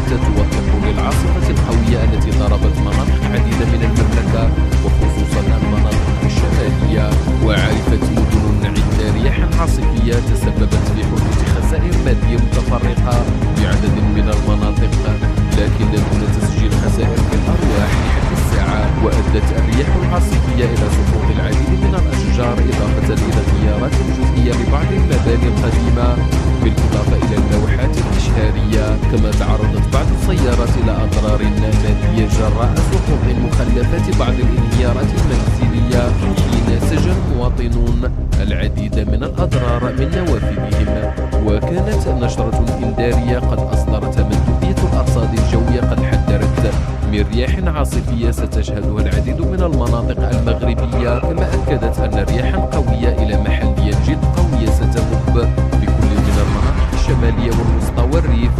توثق للعاصفة القوية التي ضربت مناطق عديدة من المملكة وخصوصا المناطق الشمالية. وعرفت مدن عدة رياحا عاصفية تسببت في حدوث خسائر مادية متفرقة بعدد من المناطق، لكن دون تسجيل خسائر في الأرواح لحد الساعة. وأدت الرياح العاصفية إلى سقوط العديد من الأشجار إضافة إلى انهيارات جزئية لبعض المباني القديمة، بالإضافة إلى اللوحات الإشهارية. كما تعرضت بعض السيارات إلى أضرار مادية جراء سقوط مخلفات بعض الانهيارات المنزلية، حين سجل المواطنون العديد من الأضرار من نوافذهم. وكانت نشرة إنذارية قد أصدرتها مندوبية الأرصاد الجوية قد حذرت من رياح عاصفية ستشهدها العديد من المناطق المغربية، كما أكدت أن رياحا قوية إلى محلية جد قوية ستهب بكل من المناطق الشمالية والوسطى والريف.